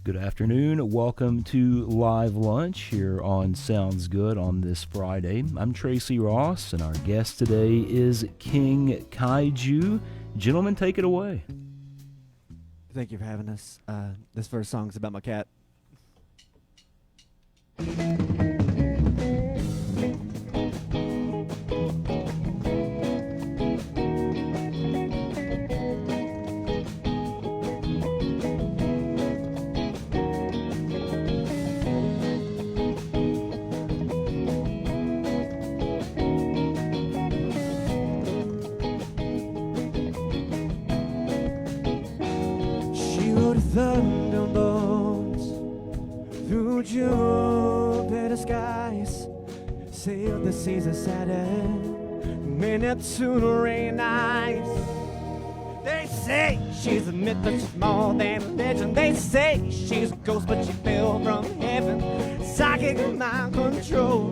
Good afternoon. Welcome to Live Lunch here on Sounds Good on this Friday. I'm Tracy Ross, and our guest today is King Kaiju. Gentlemen, take it away. Thank you for having us. This first song is about my cat. Thunderbolts through Jupiter skies, sailed the seas of Saturn, made Neptune rain ice. They say she's a myth, but she's more than a legend. They say she's a ghost, but she fell from heaven. Psychic mind control,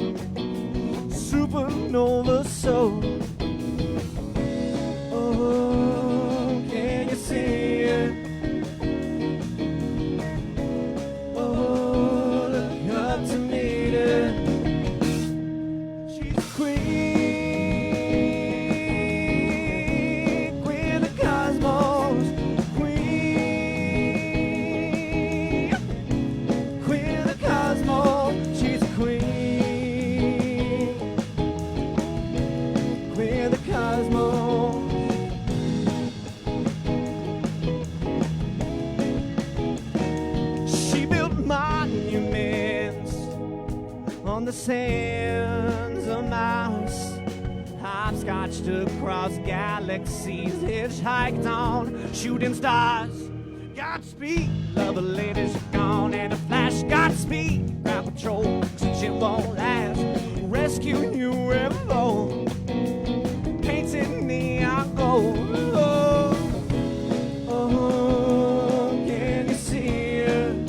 supernova soul. Oh, can you see it? The sands of Mars, hopscotched across galaxies, hitchhiked on shooting stars. Godspeed, love ladies gone, and a flash. Godspeed, ground patrol, oxygen won't last. Rescue UFO, painted neon gold. Oh, can you see it?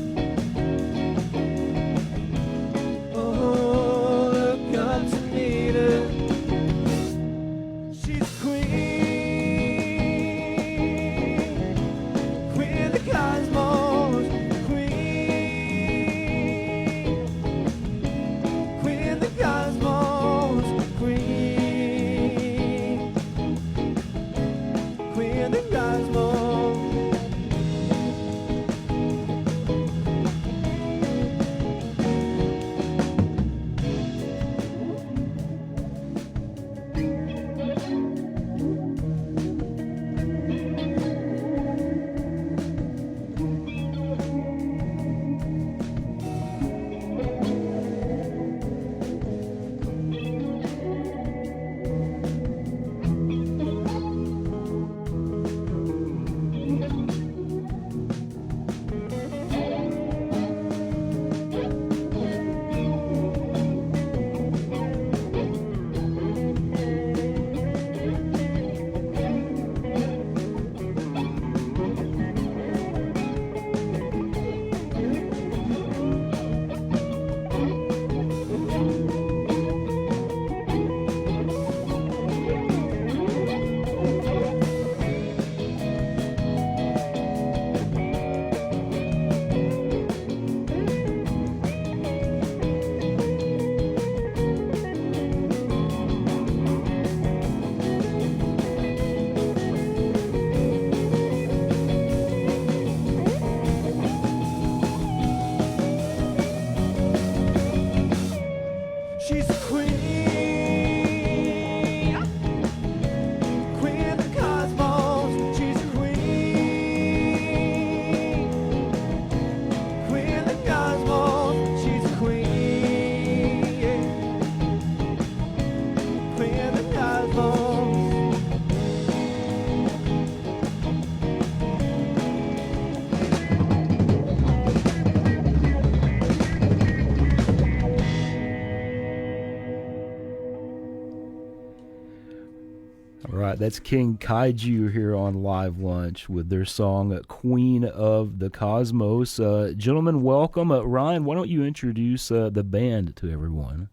That's King Kaiju here on Live Lunch with their song Queen of the Cosmos. Gentlemen, welcome. Ryan, why don't you introduce the band to everyone?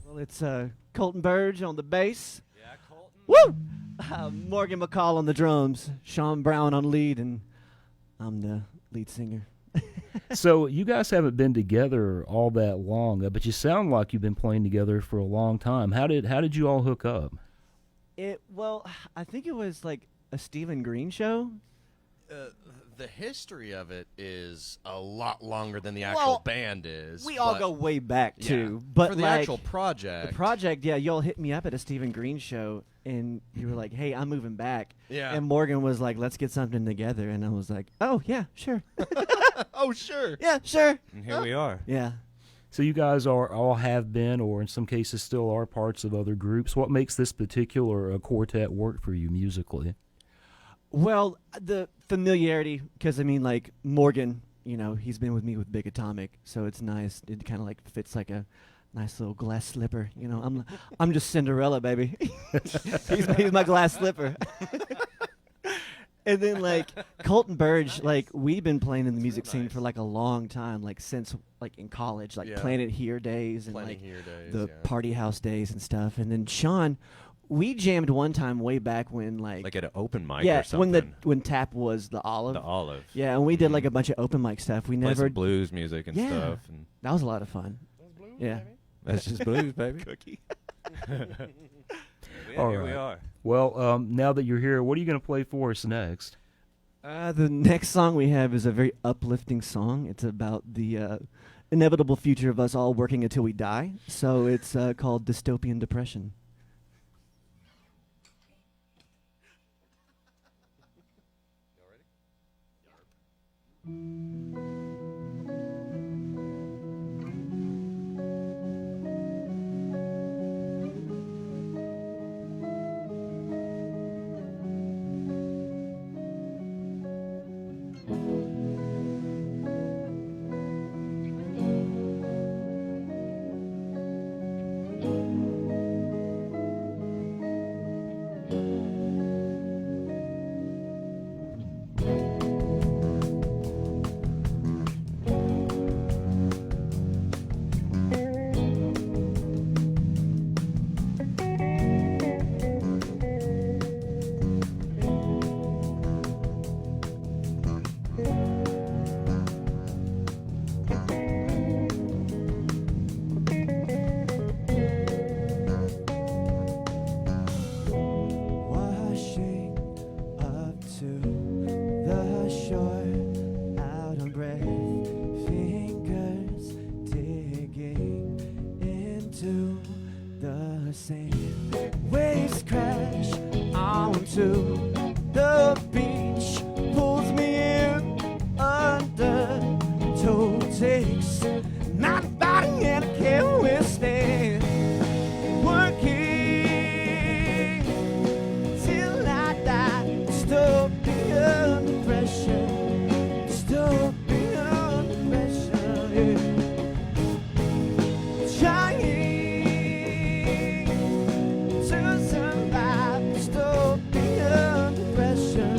Well, it's Colton Burge on the bass. Yeah, Colton. Woo! Morgan McCall on the drums. Sean Brown on lead, and I'm the lead singer. So you guys haven't been together all that long, but you sound like you've been playing together for a long time. How did you all hook up? Well, I think it was like a Stephen Green show. The history of it is a lot longer than the actual Well, band is. We all but- go way back yeah. too, but for the like, actual project. the project, yeah, y'all hit me up at a Stephen Green show, and you were like, "Hey, I'm moving back." Yeah. And Morgan was like, "Let's get something together," and I was like, "Oh yeah, sure, Oh, sure. yeah, sure, And here we are. yeah." So you guys all have been, or in some cases still are, parts of other groups. What makes this particular quartet work for you musically? Well, the familiarity, because I mean, like Morgan, he's been with me with Big Atomic, so it's nice. It kind of like fits like a nice little glass slipper. I'm just Cinderella, baby. he's my glass slipper. And then like Colton Burge, like we've been playing in the music scene nice. for like a long time, like since like in college, like Yeah. Planet Here days and Planet like Here days, the yeah. Party House days and stuff. And then Sean, we jammed one time way back when Like at an open mic yeah, or something. when Tap was the Olive. The Olive. Yeah, and we did like Mhm. a bunch of open mic stuff. We Play never. some blues music and Yeah. stuff. And That was a lot of fun. Yeah. that's just blues, baby. Cookie. All Here we right. are. Well, now that you're here, what are you going to play for us next? The next song we have is a very uplifting song. It's about the inevitable future of us all working until we die. So it's called Dystopian Depression. Washing up to the shore, out on breath, fingers digging into the sand. Waves crash onto the beach, pulls me in under, toe takes my body and I can't withstand. Working till I die, dystopian depression, dystopian depression, yeah. Trying to survive dystopian depression,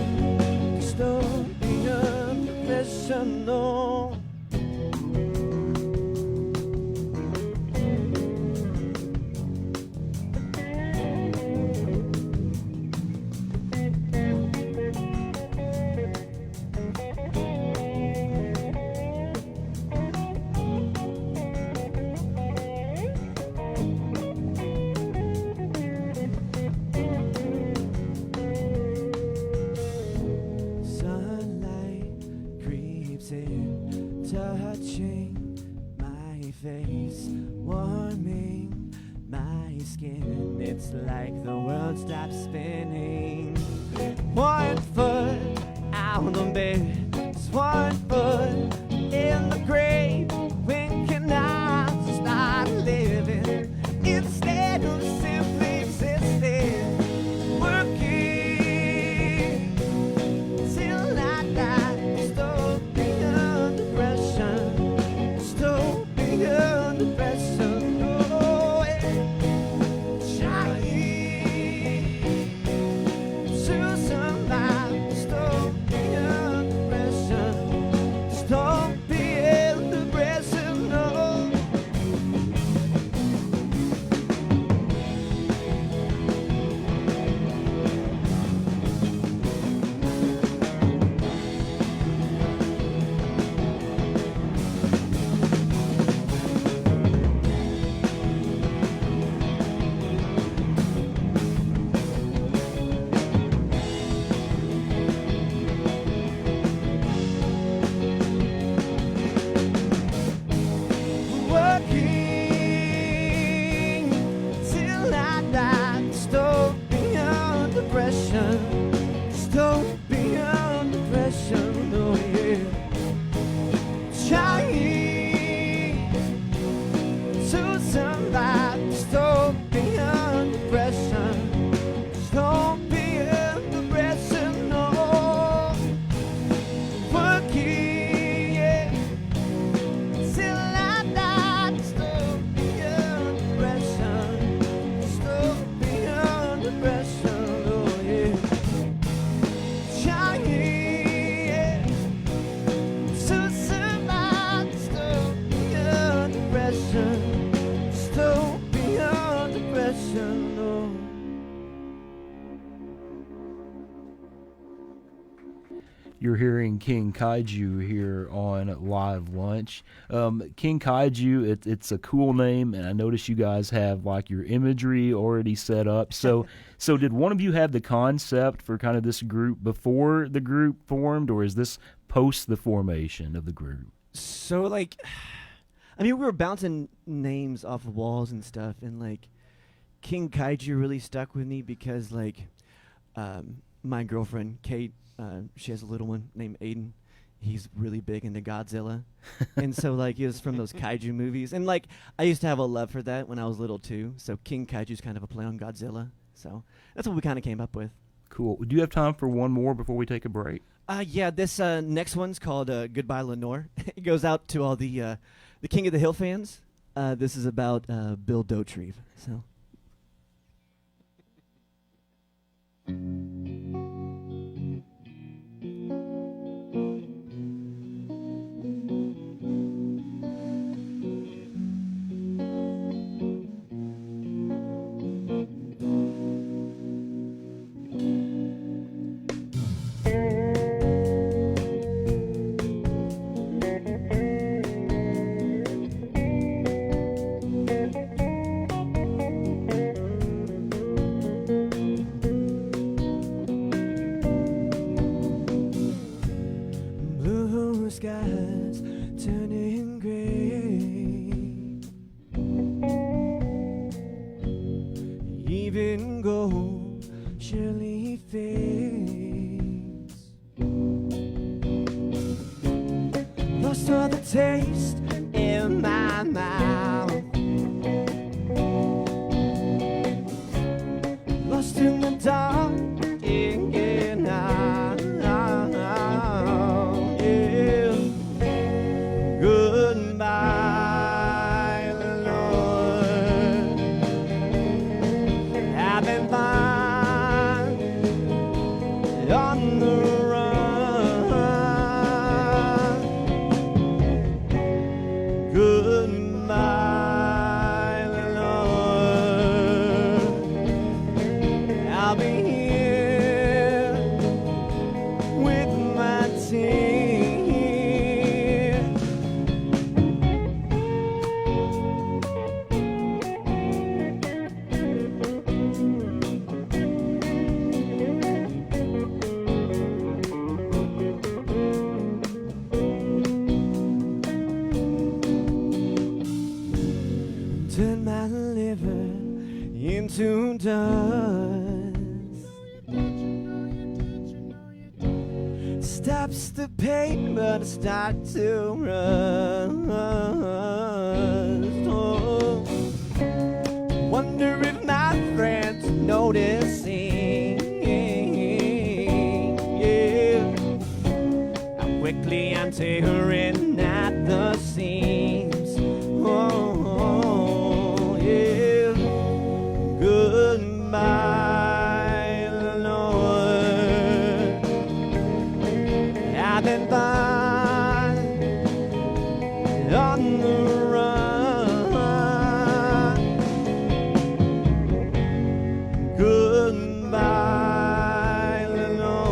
dystopian depression, no. Sunlight creeps in, touching my face, warming my skin. It's like the world stops spinning. 1 foot out on bed, just 1 foot in the grave. When can I start living instead of simply existing? Working till I die, dystopian depression, dystopian depression, oh yeah. Trying to survive beyond depression, oh yeah. Trying to survive, stop beyond depression, stop beyond depression, no. Working, yeah, till I die, stop beyond depression, stop beyond depression, oh yeah. Trying, yeah, to survive, stop beyond depression, stop beyond depression, oh. You're hearing King Kaiju here on Live Lunch. King Kaiju, it's a cool name, and I notice you guys have like your imagery already set up. So did one of you have the concept for kind of this group before the group formed, or is this post the formation of the group? So like, I mean, we were bouncing names off of walls and stuff, and like, King Kaiju really stuck with me because like, my girlfriend Kate, she has a little one named Aiden. He's really big into Godzilla, and so like he was from those kaiju movies, and like I used to have a love for that when I was little too. So King Kaiju's kind of a play on Godzilla. So that's what we kind of came up with. Cool. Do you have time for one more before we take a break? Yeah, this next one's called "Goodbye Lenore." It goes out to all the King of the Hill fans. This is about Bill Dauterive. So. Blue skies turning gray, even gold surely fades. Lost all the taste in my mouth, lost in the dark again now, yeah. Goodbye, Lord. I've been fine on the run. Goodbye, Lord. I'll be here with my tears. Turn my liver into dust, stops the pain but I start to rust. Oh, wonder if my friends noticing, yeah, how quickly I'm tearing at the seams. Oh, yeah. Goodbye, Lord. I've been fine on the run. Goodbye, Lord.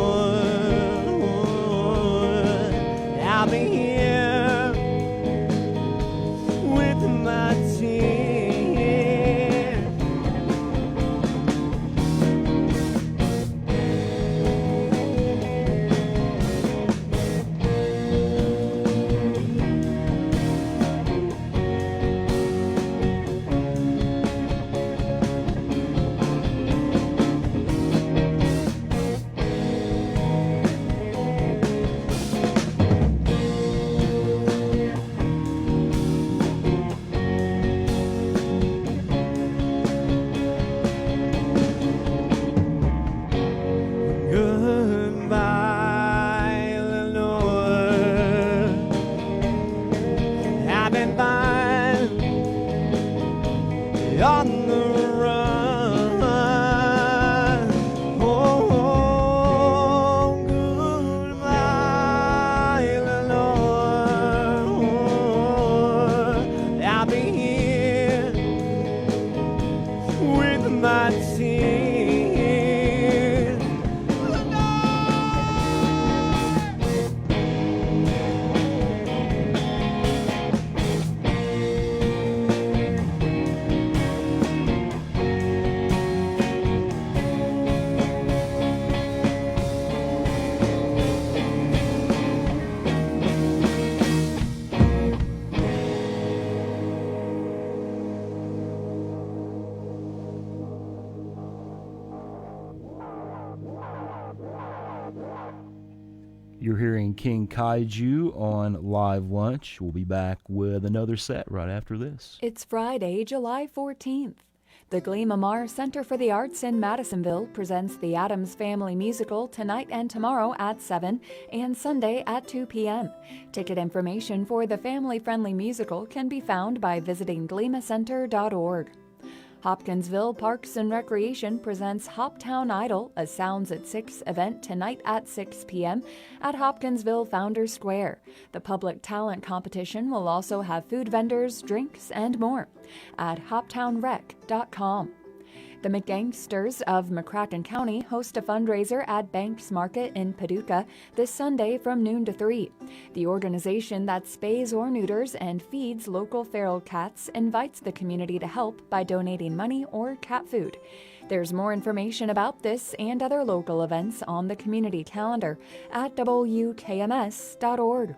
I'll be here with my tears. You're hearing King Kaiju on Live Lunch. We'll be back with another set right after this. It's Friday, July 14th. The Glima Mar Center for the Arts in Madisonville presents the Addams Family Musical tonight and tomorrow at 7 and Sunday at 2 p.m. Ticket information for the family-friendly musical can be found by visiting glimacenter.org. Hopkinsville Parks and Recreation presents Hoptown Idol, a Sounds at 6 event tonight at 6 p.m. at Hopkinsville Founders Square. The public talent competition will also have food vendors, drinks, and more at hoptownrec.com. The McGangsters of McCracken County host a fundraiser at Banks Market in Paducah this Sunday from noon to 3. The organization that spays or neuters and feeds local feral cats invites the community to help by donating money or cat food. There's more information about this and other local events on the community calendar at wkms.org.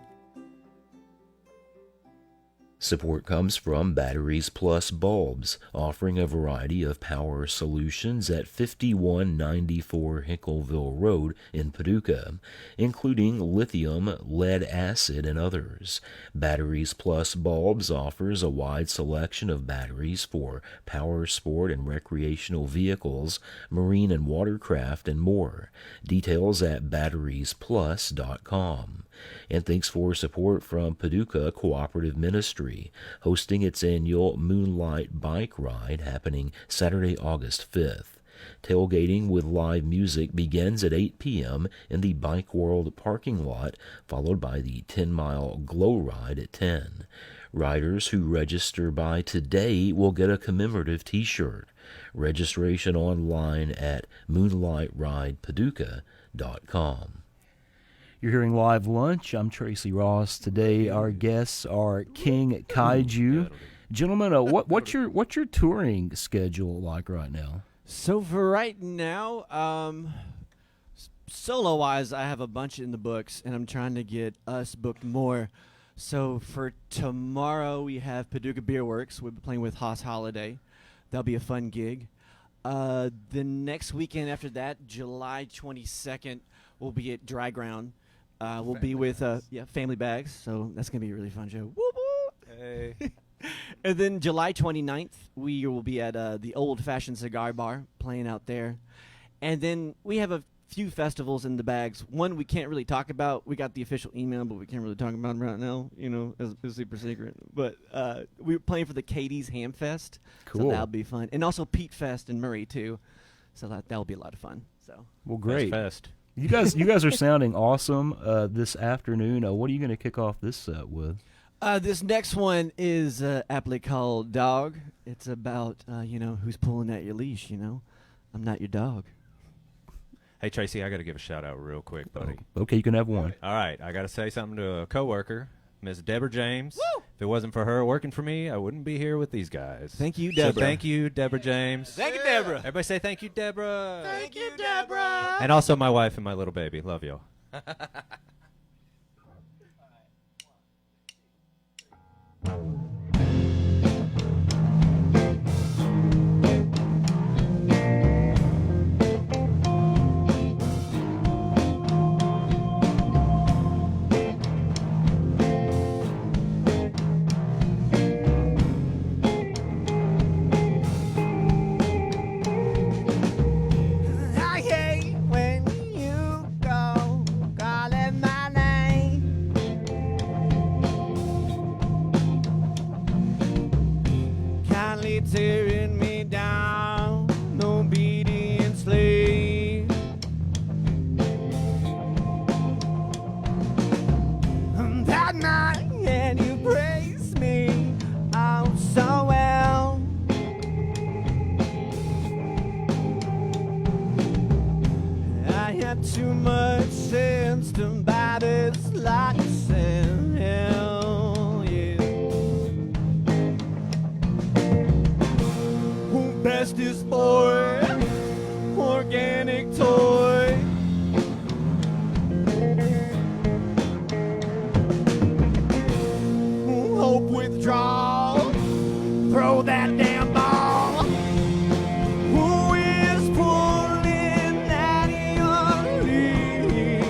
Support comes from Batteries Plus Bulbs, offering a variety of power solutions at 5194 Hinckleville Road in Paducah, including lithium, lead acid, and others. Batteries Plus Bulbs offers a wide selection of batteries for power sport and recreational vehicles, marine and watercraft, and more. Details at batteriesplus.com. And thanks for support from Paducah Cooperative Ministry, hosting its annual Moonlight Bike Ride happening Saturday, August 5th. Tailgating with live music begins at 8 p.m. in the Bike World parking lot, followed by the 10-mile Glow Ride at 10. Riders who register by today will get a commemorative T-shirt. Registration online at moonlightridepaducah.com. You're hearing Live Lunch. I'm Tracy Ross. Today, our guests are King Kaiju. Gentlemen, what's your touring schedule like right now? So for right now, solo-wise, I have a bunch in the books, and I'm trying to get us booked more. So for tomorrow, we have Paducah Beer Works. We'll be playing with Haas Holiday. That'll be a fun gig. The next weekend after that, July 22nd, we'll be at Dry Ground. We'll be with Family Bags, so that's going to be a really fun show. Woo woo! Hey. And then July 29th, we will be at the Old Fashioned Cigar Bar, playing out there. And then we have a few festivals in the bags. One we can't really talk about. We got the official email, but we can't really talk about it right now, it's super secret. But we're playing for the Katie's Ham Fest, Cool. so that'll be fun. And also Pete Fest in Murray, too, so that'll be a lot of fun. So Well, great. Fest. You guys are sounding awesome this afternoon. What are you going to kick off this set with? This next one is aptly called Dog. It's about, who's pulling at your leash, I'm not your dog. Hey, Tracy, I got to give a shout-out real quick, buddy. Okay, you can have one. All right, I got to say something to a coworker, Miss Deborah James. Woo! If it wasn't for her working for me, I wouldn't be here with these guys. Thank you, So Deborah. thank you, Deborah James. Thank you, Deborah. Everybody say thank you, Deborah. Thank you, Deborah. And also my wife and my little baby. Love y'all. I hate when you go calling my name. Kindly tearing me down, obedient slave. That night, and you praised me oh so well. I had too much sense to buy this license. Hell yeah. Bestest boy, organic toy. Hope withdrawal, throw that damn ball. Who is pulling at your leash?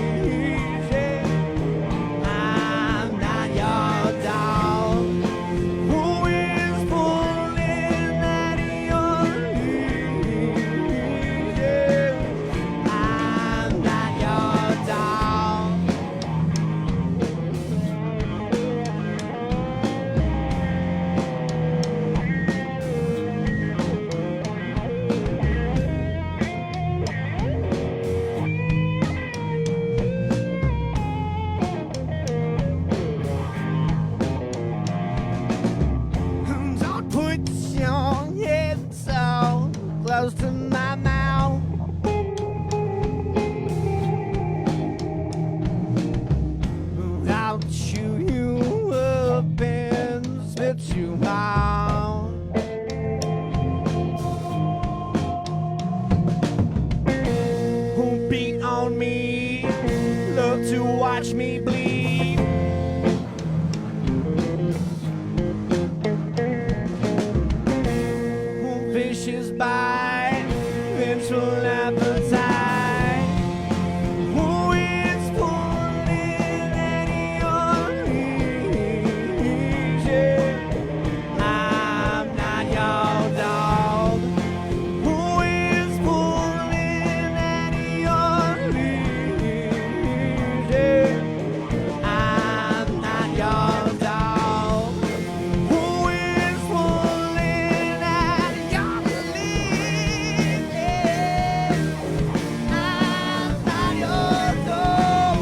to watch me bleed. Fishes bite, vengeful appetite. Who is pulling at your leash? I'm not your dog. Who is pulling at your leash? I'm not your dog. Who is pulling at your leash? I'm not your dog.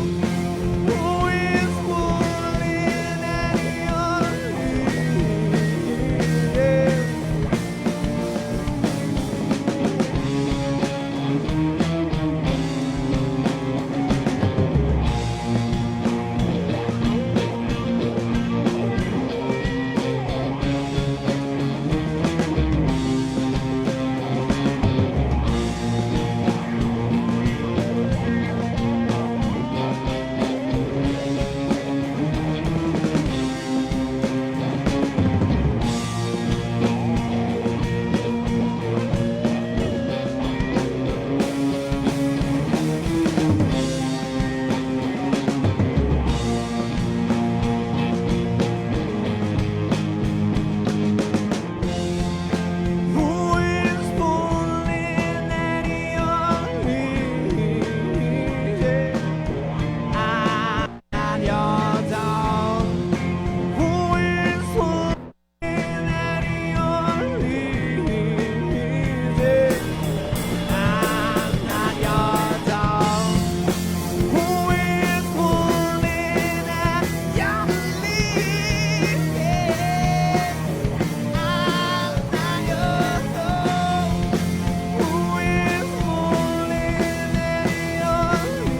Who is pulling at your leash? Who is pulling at your leash? I'm not your dog. Who is pulling at your leash? I'm not your dog. Who is pulling at your leash? I'm not your dog. Who is pulling at your leash?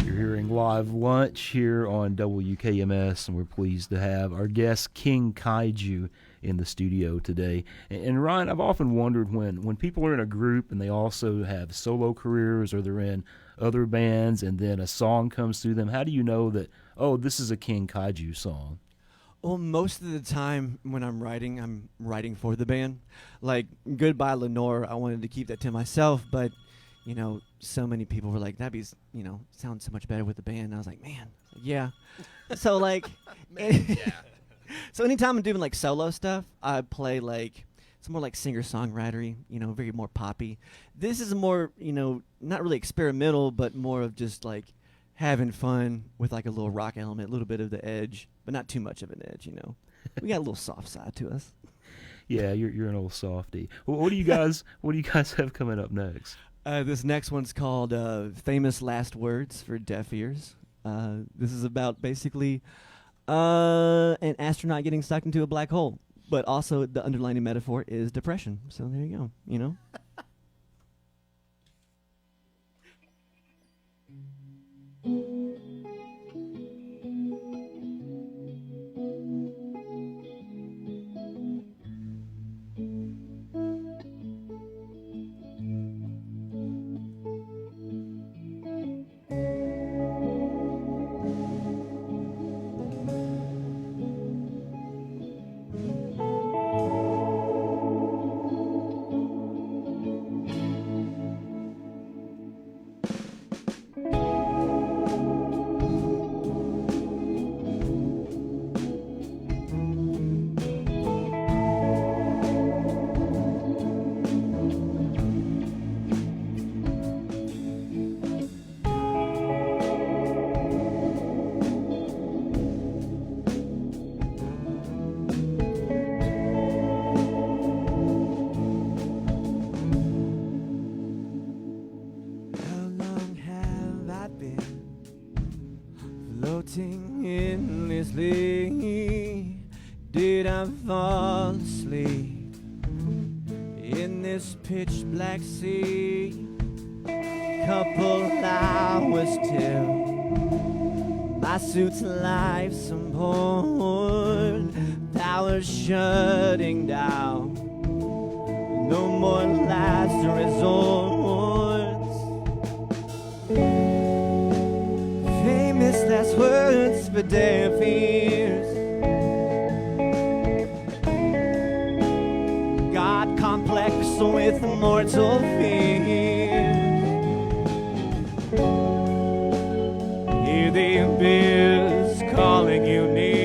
You're hearing Live Lunch here on WKMS, and we're pleased to have our guest King Kaiju in the studio today. And Ryan, I've often wondered when people are in a group and they also have solo careers or they're in other bands and then a song comes through them, how do you know that, oh, this is a King Kaiju song? Well, most of the time when I'm writing for the band. Like Goodbye Lenore, I wanted to keep that to myself, but so many people were like, that'd be, sounds so much better with the band. And I was like, man, yeah. So like, Yeah. so anytime I'm doing like solo stuff, I play like, it's more like singer-songwritery, very more poppy. This is more, not really experimental, but more of just like having fun with like a little rock element, a little bit of the edge, but not too much of an edge, We got a little soft side to us. Yeah, you're an old softy. Well, what do you guys have coming up next? This next one's called Famous Last Words for Deaf Ears. This is about basically an astronaut getting sucked into a black hole, but also the underlying metaphor is depression. So there you go, did I fall asleep in this pitch black sea? Couple hours till my suit's life support power shutting down. No more last resorts. Famous last words for deaf ears. God complex with mortal fear. Hear the abyss calling you near.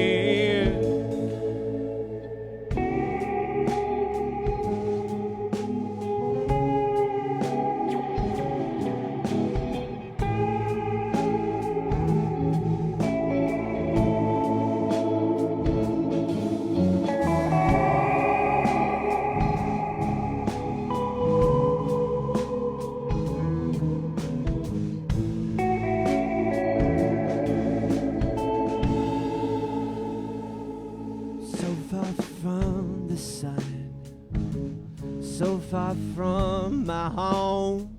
From the sun, so far from my home,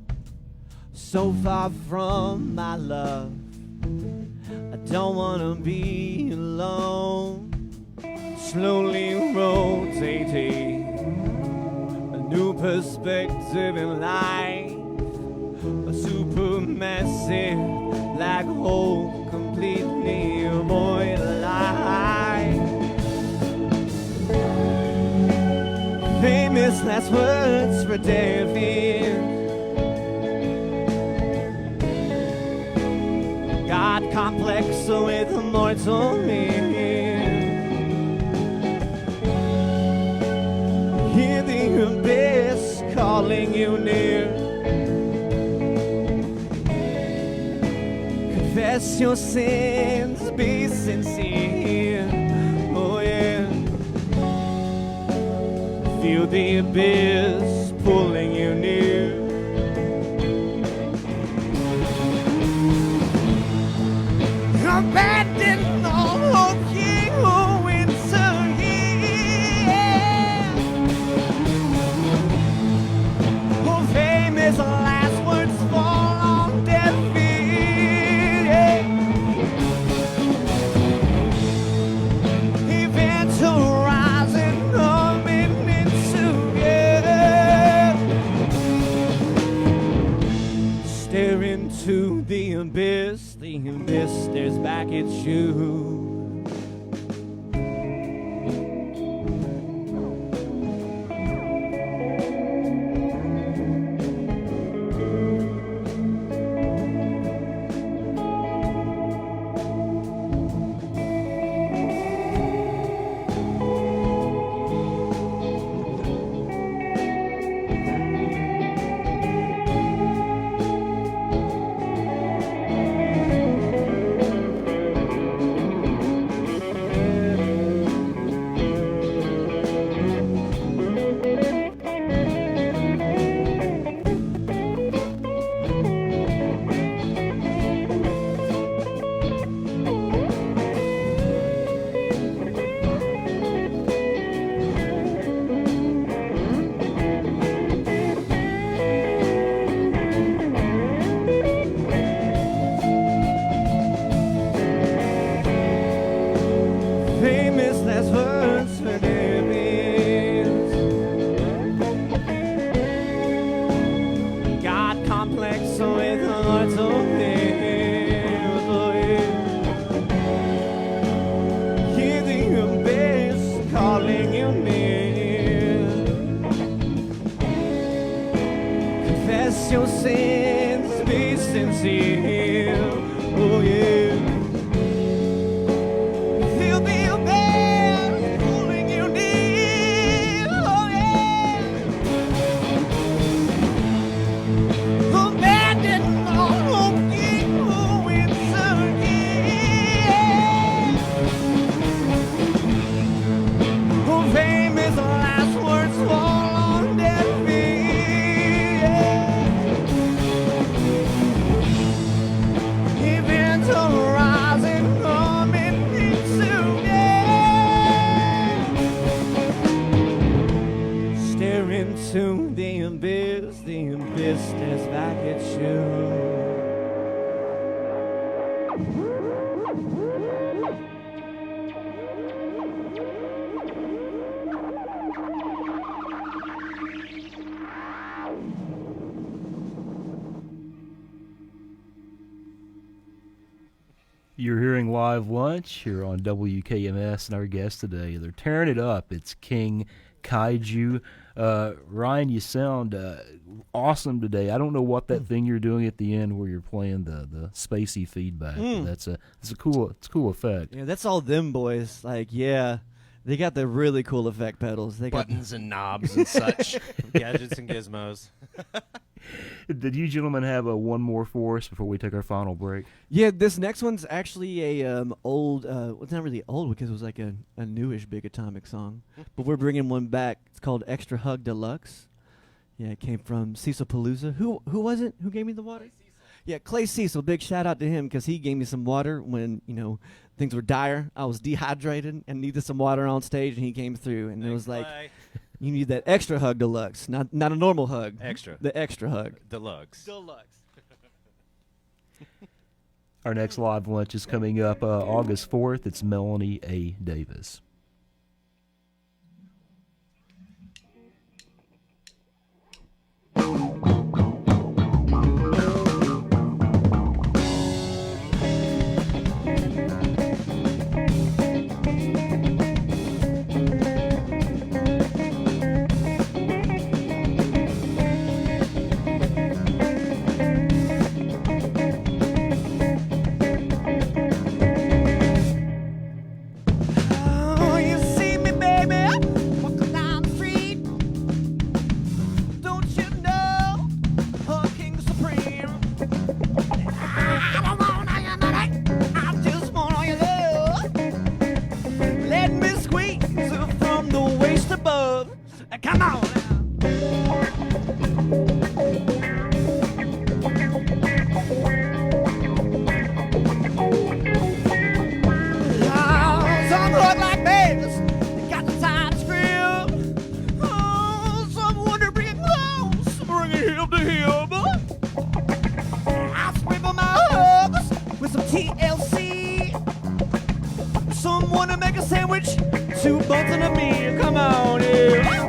so far from my love. I don't wanna be alone. Slowly rotating, a new perspective in life, a supermassive black hole completely void of life. Famous last words for deaf ears. God complex with mortal fear. Hear the abyss calling you near. Confess your sins, be sincere. Oh yeah. Feel the abyss pulling you near. Abandon all hope, ye who enter here. Oh, famous last words fall on deaf ears. Events horizon coming into you. Stare into the abyss stares back at you. Famous last words for their ears. God complex with mortal fears. Oh, yeah. Hear the abyss calling you near. Confess your sins, be sincere. Oh yeah. Feel the abyss pulling you near. Oh yeah. Abandon all hope, ye who enter here. Oh, famous last words fall on deaf ears. Events arise. is the business package shoe. You're hearing Live Lunch here on WKMS, and our guest today, they're tearing it up. It's King Kaiju. Ryan, you sound awesome today. I don't know what that thing you're doing at the end where you're playing the spacey feedback. It's a cool effect. Yeah, that's all them boys. Like, yeah, they got the really cool effect pedals. They got Buttons and knobs and such. Gadgets and gizmos. Did you gentlemen have one more for us before we take our final break? Yeah, this next one's actually a old. It's not really old because it was like a newish Big Atomic song, but we're bringing one back. It's called Extra Hug Deluxe. Yeah, it came from Cecil Palooza. Who was it? Who gave me the water? Yeah, Clay Cecil. Big shout out to him because he gave me some water when things were dire. I was dehydrated and needed some water on stage, and he came through, and it was like, you need that extra hug deluxe, not a normal hug. Extra. The extra hug. Deluxe. Our next Live Lunch is coming up August 4th. It's Melanie A. Davis. Oh, you see me, baby, walking down the street. Don't you know, King Supreme? I don't want all your money, I just want all your love. Let me squeeze you from the waist above. Come on some look like this, they got the tight screw. Oh, someone to bring it close, bring it hip to hip. I sprinkle my hugs with some TLC. Someone to make a sandwich, 2 buns and a meal. Come on, yeah.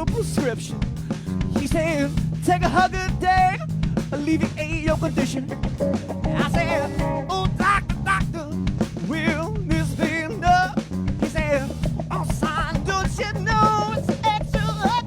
Prescription. He said, take a hug a day, alleviate your condition. I said, oh, doctor, will this be enough? He said, oh, son, don't you know it's extra luck?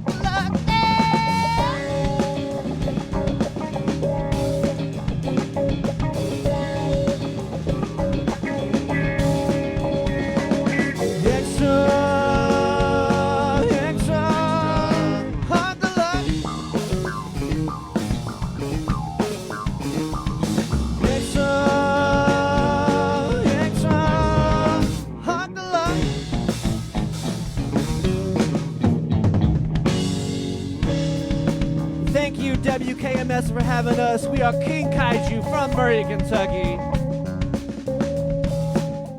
Thank you, WKMS, for having us. We are King Kaiju from Murray, Kentucky.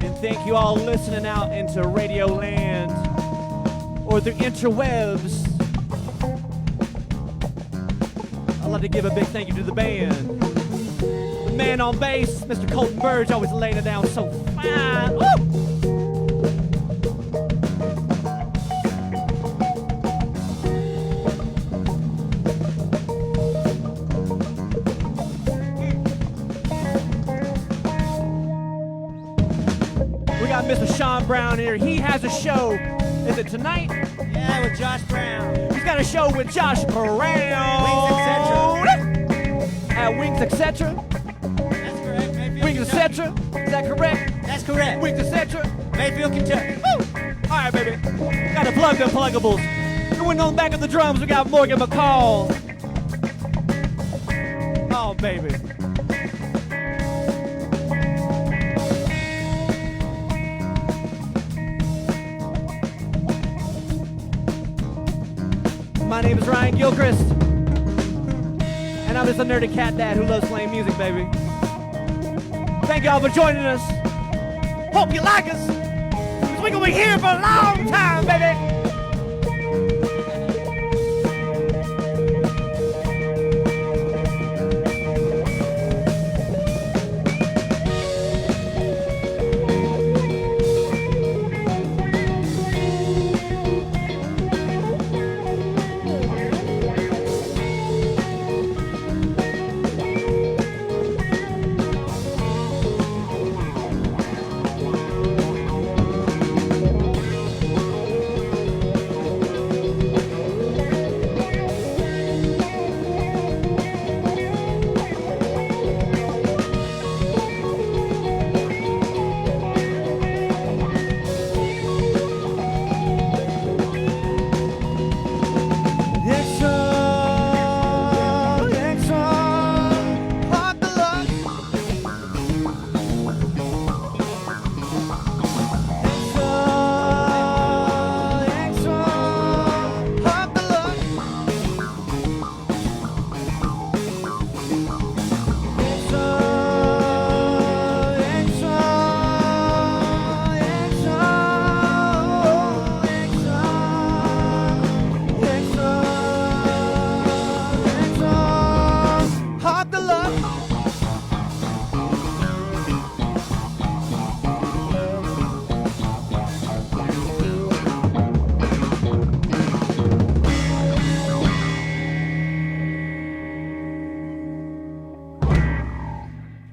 And thank you all listening out into Radio Land or the interwebs. I'd like to give a big thank you to the band. The man on bass, Mr. Colton Burge, always laying it down so fine. Woo! Mr. Sean Brown here. He has a show. Is it tonight? Yeah, with Josh Brown. He's got a show with Josh Brown. At Wings Etc. That's correct. Mayfield, Wings Etc. Is that correct? That's correct. Wings Etc. Mayfield, Kentucky. Woo! All right, baby. Got to plug the pluggables. Going on back of the drums, we got Morgan McCall. Oh, baby. My name is Ryan Gilchrist, and I'm just a nerdy cat dad who loves playing music, baby. Thank y'all for joining us. Hope you like us, 'cause we're gonna be here for a long time, baby.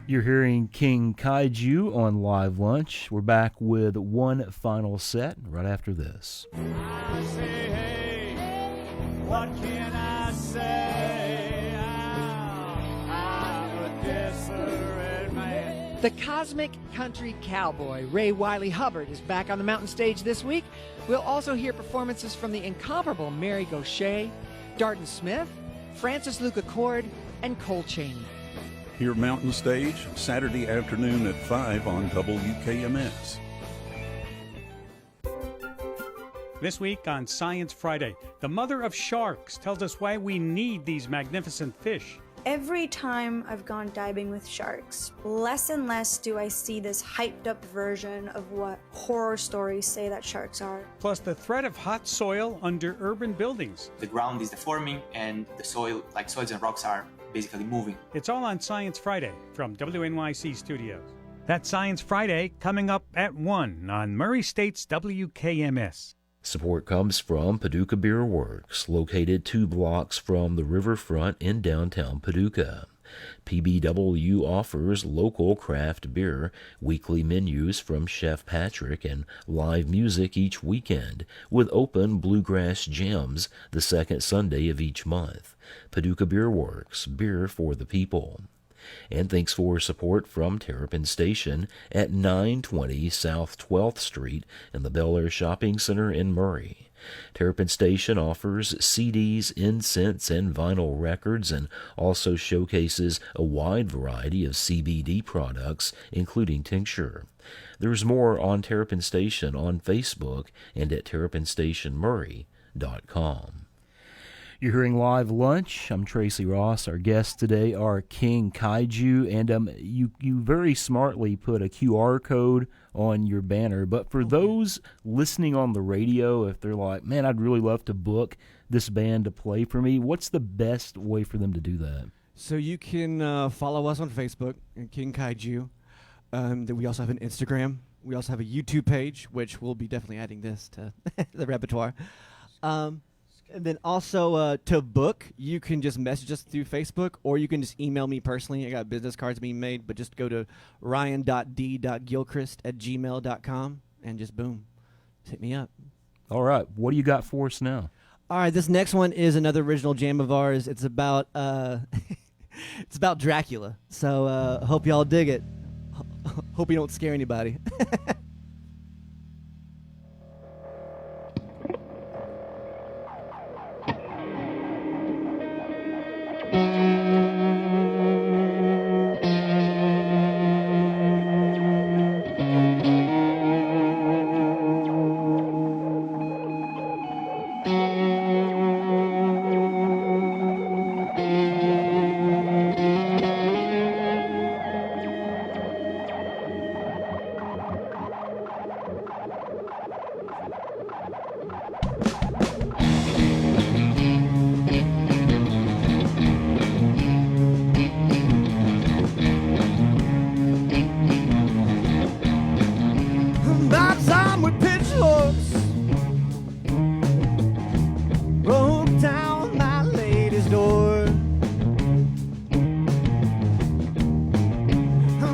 You're hearing King Kaiju on Live Lunch. We're back with one final set right after this. I say, hey, what can I say? I'm a desperate man. The Cosmic Country Cowboy, Ray Wiley Hubbard, is back on the mountain stage this week. We'll also hear performances from the incomparable Mary Gauthier, Darton Smith, Francis Luca Cord, and Cole Chaney. Here Mountain Stage, Saturday afternoon at 5 on WKMS. This week on Science Friday, the mother of sharks tells us why we need these magnificent fish. Every time I've gone diving with sharks, less and less do I see this hyped up version of what horror stories say that sharks are. Plus the threat of hot soil under urban buildings. The ground is deforming and the soil, like soils and rocks, are basically moving. It's all on Science Friday from WNYC Studios. That's Science Friday coming up at 1 on Murray State's WKMS. Support comes from Paducah Beer Works, located 2 blocks from the riverfront in downtown Paducah. PBW offers local craft beer, weekly menus from Chef Patrick, and live music each weekend, with open bluegrass jams the second Sunday of each month. Paducah Beer Works, beer for the people. And thanks for support from Terrapin Station at 920 South 12th Street in the Bel Air Shopping Center in Murray. Terrapin Station offers CDs, incense, and vinyl records, and also showcases a wide variety of CBD products, including tincture. There's more on Terrapin Station on Facebook and at terrapinstationmurray.com. You're hearing Live Lunch. I'm Tracy Ross. Our guests today are King Kaiju, and you very smartly put a QR code on your banner. But for those listening on the radio, if they're like, man, I'd really love to book this band to play for me, what's the best way for them to do that? So you can follow us on Facebook, King Kaiju. Then we also have an Instagram. We also have a YouTube page, which we'll be definitely adding this to the repertoire. And then also to book, you can just message us through Facebook, or you can just email me personally. I got business cards being made, but just go to ryan.d.gilchrist@gmail.com, and just boom, hit me up. All right, what do you got for us now? All right, this next one is another original jam of ours. It's about it's about Dracula. So hope y'all dig it. Hope you don't scare anybody. By time with pitchforks broke down my lady's door.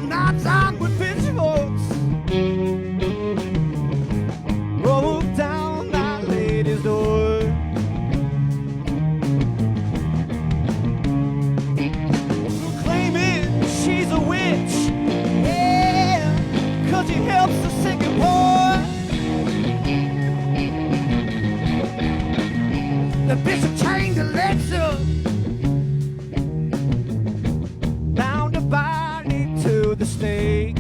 By time with pitchforks broke down my lady's door. Claiming she's a witch, yeah, 'cause she helps the sick and poor. The bishop chained the legs up, bound the body to the stake.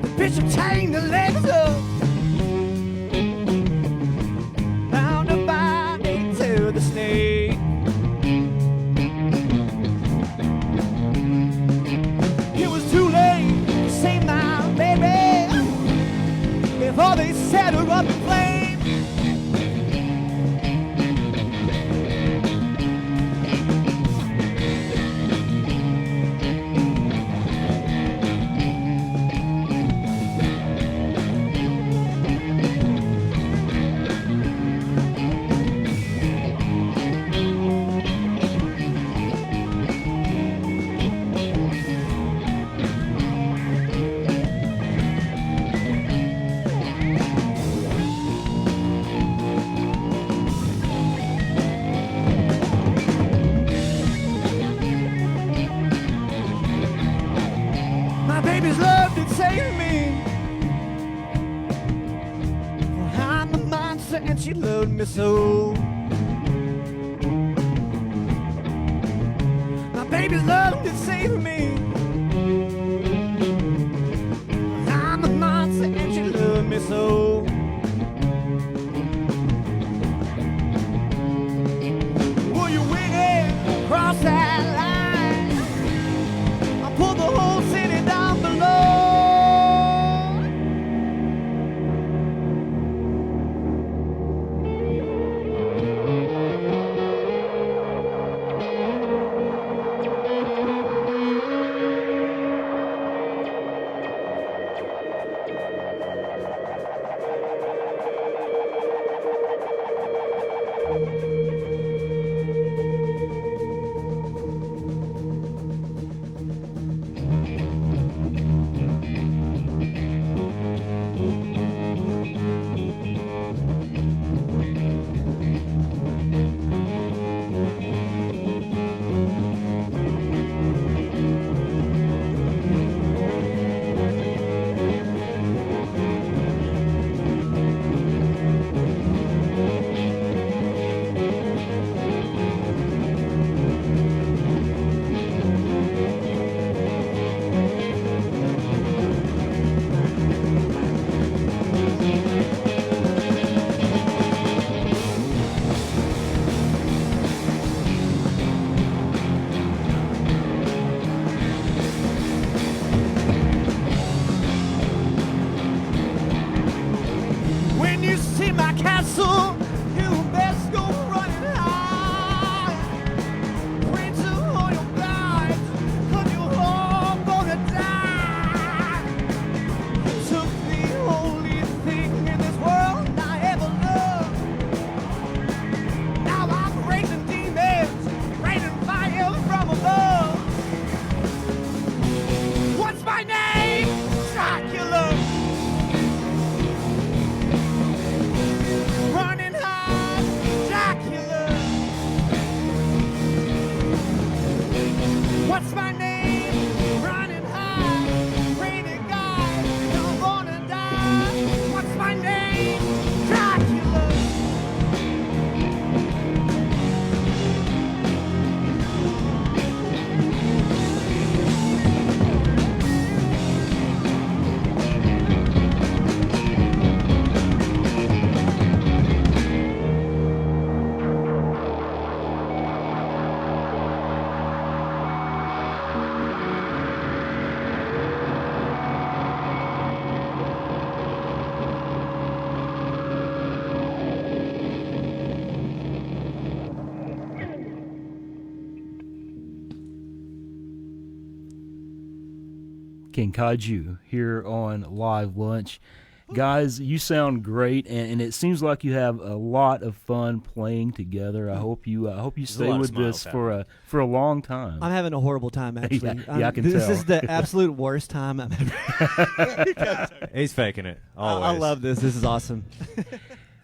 The bishop chained the legs up, bound the body to the stake. It was too late to save my baby before they set her up in flames. My baby's love did save me. For I'm a monster and she loved me so. My baby's love did save me. For I'm a monster and she loved me so. Will you wing it across that line? I'll pull the whole city down below. When you see my castle, you best go running high. Prince of all your brides, 'cause you're all gonna die. You took the only thing in this world I ever loved. Now I'm raising demons, raining fire from above. What's my name? King Kaiju here on Live Lunch. Guys, you sound great, and it seems like you have a lot of fun playing together. I hope you stay with this for a long time. I'm having a horrible time, actually. Yeah, I can this tell. is the absolute worst time I've ever. He's faking it. Always. I love this. This is awesome.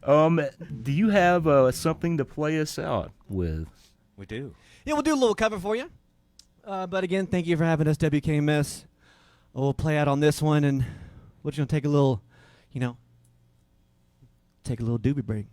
Do you have something to play us out with? We do. Yeah, we'll do a little cover for you. But again, thank you for having us, WKMS. We'll play out on this one, and we're just going to take a little, take a little doobie break.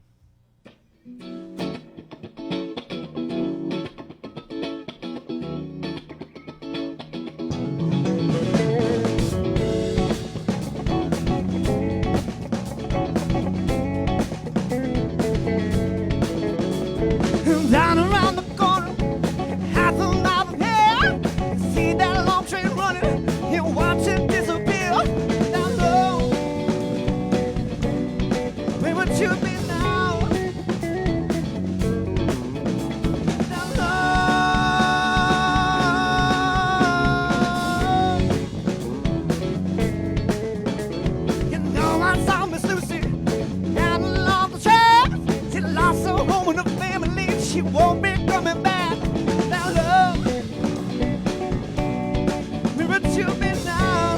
Down around the corner, half a mile from here, see that long train running, you watch it disappear. Down low, where would you be now? Down low, you know I saw Miss Lucy down along the track. She lost her home and her family. She won't be coming back. Now love, where would you be now?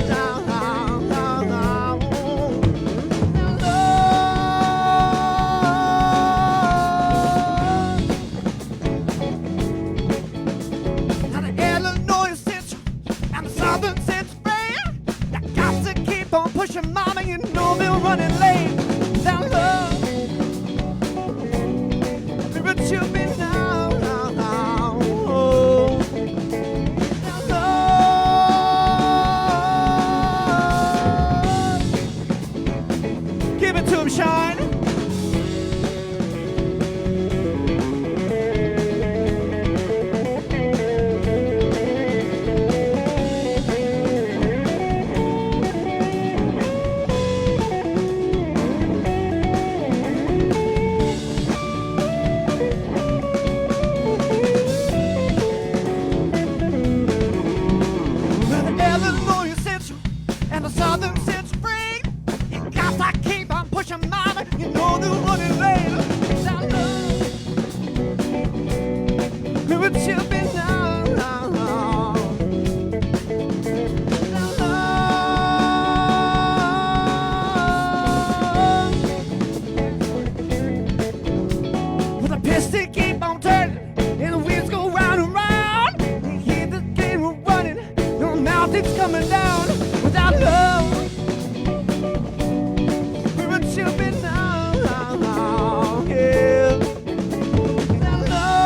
Now the Illinois Central and the Southern Central brand, I got to keep on pushing, mama. You know we're running late. Now love, where would you be now? Give it to him, Sean. Well, the Illinois Central and the Southern Central bring, you got to keep on pushing, mama. You know they're running late. Now love, where would you be now? Now love, well, the piston keep on turning and the wheels go round and round. You hear the game running, the mountains coming down. Without love, where would you be now? Yeah. Without love,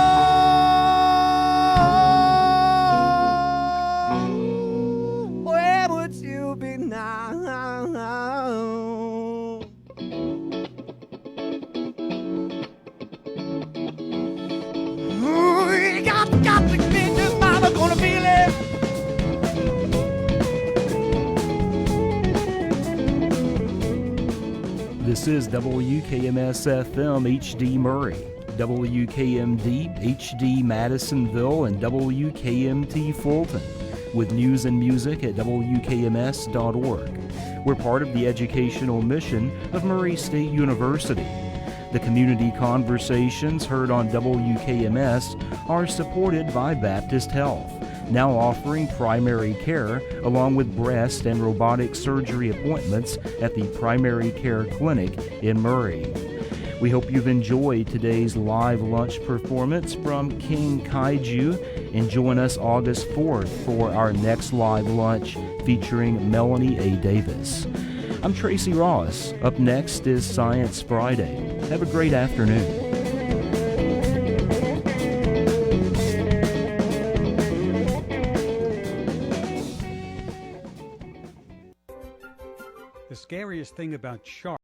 where would you be now? Ooh, you got to get this, mama, gonna feel it. This is WKMS FM HD Murray, WKMD HD Madisonville, and WKMT Fulton, with news and music at WKMS.org. We're part of the educational mission of Murray State University. The community conversations heard on WKMS are supported by Baptist Health, now offering primary care along with breast and robotic surgery appointments at the Primary Care Clinic in Murray. We hope you've enjoyed today's live lunch performance from King Kaiju, and join us August 4th for our next live lunch featuring Melanie A. Davis. I'm Tracy Ross. Up next is Science Friday. Have a great afternoon. The scariest thing about sharks